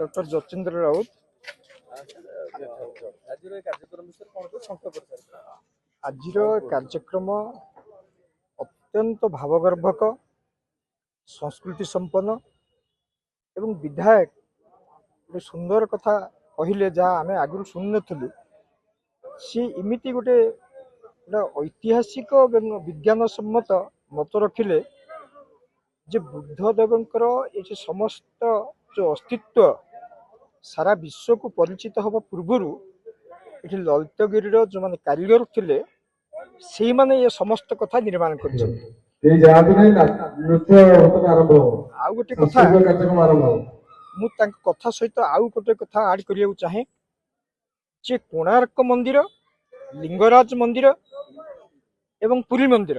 Doctor जचेंद्र Raut. आज कार्यक्रम अत्यंत भावगर्भक संस्कृति संपन्न एवं विधायक गोटे सुंदर कथा कहले जहाँ आम आगु शुणी नु सी इमिति गोटे ऐतिहासिक विज्ञान सम्मत मत रखिले जे बुद्धदेवंकर ये समस्त जो अस्तित्व सारा विश्व को परिचित हवा पूर्वर ये ललितगिरी जो माने कारीगर थे से माने ये समस्त कथा निर्माण कर गोटे कथा कथा सहित आउ गोटे कथा आड करिया चाहे जे कोणार्क मंदिर लिंगराज मंदिर एवं पुरी मंदिर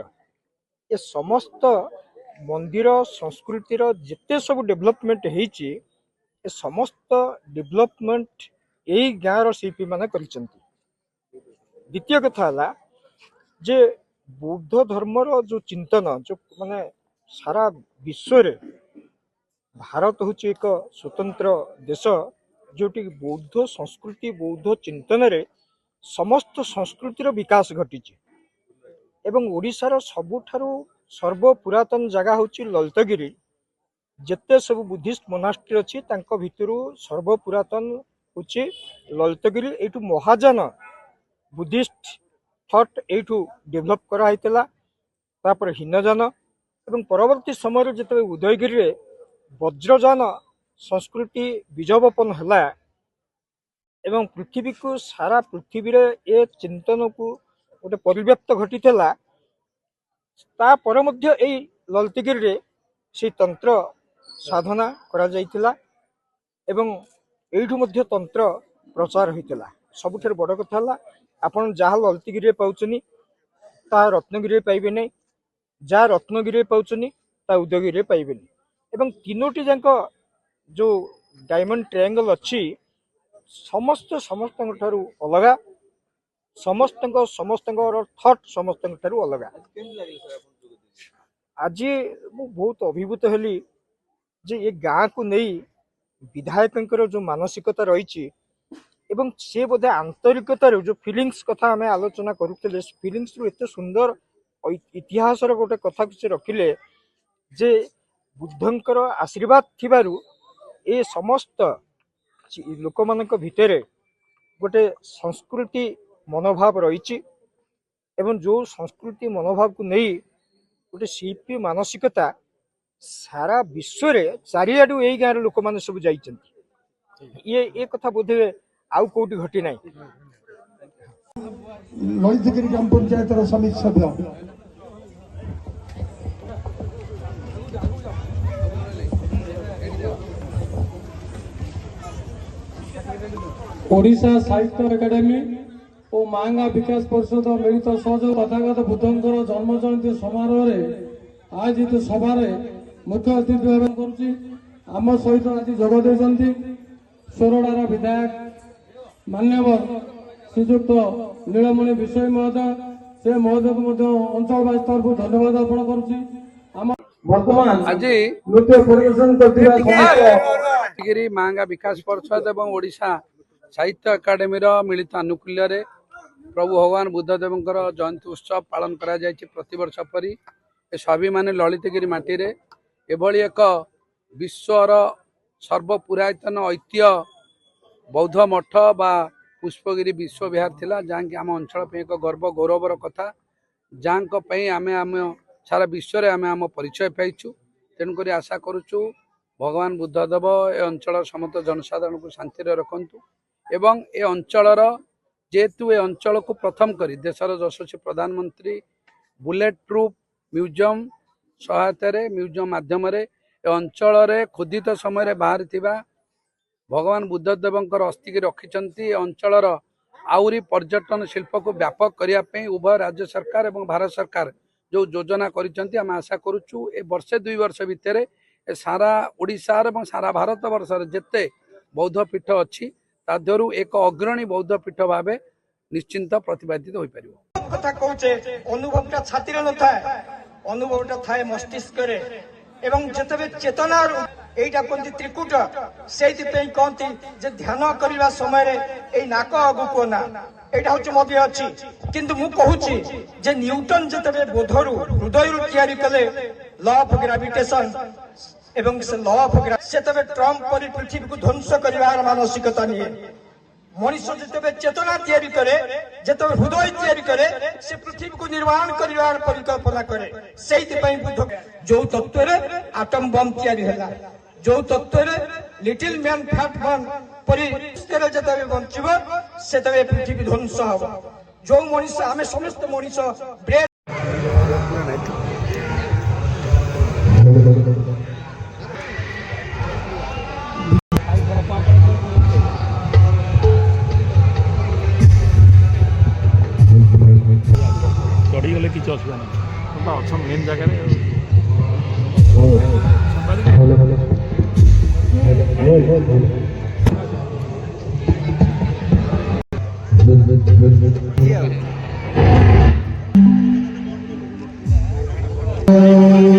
ये समस्त मंदिर संस्कृतिर जिते सब डेवलपमेंट होती ए समस्त डेवलपमेंट यही गाँव शिल्पी माने करिसेंती। द्वितीय कथा है जे बौद्ध धर्मर जो चिंतन जो माने सारा विश्व रे भारत हूँ एक स्वतंत्र देश जोटी बौद्ध संस्कृति बौद्ध चिंतन रे समस्त संस्कृतिर विकास घटी एवं ओडिशार सबुठारु सर्व पुरातन जगह हूँ ललितगिरी जिते सब बुद्धिस्ट मोनास्ट्री अच्छी भितर सर्व पुरातन हूँ ललितगिरी एठू महाजान बुद्धिस्ट थट एठू डेभलप कराइला तापर हीनजान एवं परवर्ती समय जिते उदयगिरी वज्रजान संस्कृति बीजवपन है एवं पृथ्वी को सारा पृथ्वी रे ए चिंतन को गोटे परिव्याप्त घटी तापर ललितगिरी रे से तंत्र साधना करा जाइतिला एवं एठू मध्य तंत्र प्रचार होइतिला। सबुठार बड़ कथा है आपन जहाँ ललितगिरी पाउचनी ता रत्नगिरी पाइबे नहीं जहाँ रत्नगिरी पाउचनी ता उदयगिरी पाइबे नहीं एवं तीनोटी जाक जो डायमंड ट्रायंगल अच्छी समस्त समस्त अलग समस्त थट समस्त अलग। आज मु बहुत अभिभूत हेली जे ये गाँ को नहीं विधायक जो मानसिकता रही एवं से बोधे आंतरिकतार जो फिलिंग्स कथा आम आलोचना करुले फिलिंग्स रु एत सुंदर इतिहास गोटे कथा से रखिले जे बुद्धंकर आशीर्वाद थिबारु ए समस्त लोक मानक भितरे गोटे संस्कृति मनोभाव रही एवं जो संस्कृति मनोभाव को नहीं गोटे शिल्पी मानसिकता सारा विश्व रे चारिआडू यही गाँव लोक मैंने सब जाइछन्ति ये कथा बोधे आउ कोटी घटी ना। ललितगिरी ग्राम पंचायत समिति सभ्य ओडिशा साहित्य एकाडेमी और मांगा विकास परिषद मिलित सहयोग तथागत बुद्धंकर जन्म जयंती समारोह आयोजित सभा मुख्य अतिथि भाव आम सहित आज जोग देते सोरडार विधायक मान्यवर श्रीजुक्त नीलमणि विषय महोदय से महोदय को अंचलवासी तरफ धन्यवाद अर्पण करुच्ची। आज मांगा विकास परिषद और ओडिशा साहित्य एकाडेमी मिलित आनुकूल्य प्रभु भगवान बुद्धदेवंकर जयंती उत्सव पालन करा जायछि प्रतिवर्ष परी स्वाभिमानी ललितगिरी माटी एभली एक विश्वर सर्वपुरातन ऐतिह्य बौद्ध मठ बा पुष्पगिरी विश्व विहार थिला जहाँ कि आम अंचल पे एक गर्व गौरवर कथा जहाँ आम आम सारा विश्व रे आम आम परिचय पाइछु तेणुक आशा करुचु भगवान बुद्धदेव ए अंचल समस्त जनसाधारण को शांति रखंतु एवं ए अंचलर जेहेतु ए अंचल को प्रथम करी देशर यशस्वी प्रधानमंत्री बुलेट प्रूफ म्यूजियम सहायतार म्यूजियम माध्यम अंचल खोदित समय बाहरी भगवान बुद्धदेवंकर अस्थि की रखिंट अंचलर आउरी पर्यटन शिल्प को व्यापक करने उभय राज्य सरकार और भारत सरकार जो योजना करिसेंती आम आशा करुचु ए वर्षे 2 वर्ष भितर सारा ओडिशा और सारा भारत वर्ष जिते बौद्ध पीठ अच्छी तादरू एक अग्रणी बौद्ध पीठ भाव निश्चिंत प्रतिपादित हो पार कथा कहचे अनुभवटा छाती न थाए अनुभवटा थाए मस्तिष्क रे এবং যেতবে চেতনার এইটা কোনটি ত্রিকুট সেইপাই কহতি যে ধ্যান করা সময় এই নাক আগুক না এইটা হচ্ছে মধ্যে অছি কিন্তু মু কহুছি যে নিউটন যেতবে বোধরু হৃদয়রু তৈরি কলে ল অফ গ্রাভিটেশন এবং সে ল অফ সেতবে ট্রম্প পরি পৃথিবীকে ধ্বংস করিবার মানসিকতা নিয়ে মনিষ যেতবে চেতনা তৈরি করে যেতবে হৃদয় তৈরি করে সে পৃথিবীকে নির্মাণ করিবার পরিকল্পনা করে সেইপাই বুদ্ধ যে তত্ত্বরে আটম বম তৈরি হেলা যে তত্ত্বরে লিটিল ম্যান ফ্যাট ম্যান পরি যেতবে বঞ্চিব সেতবে পৃথিবী ধ্বংস হব যে মনিষ আমি সমস্ত মনিষ ব্রেড ଚଢ଼ିଗଲେ କିଛି ଅସୁବିଧା ନାହିଁ ତ ଅଛ ମେନ୍ ଜାଗାରେ Yeah.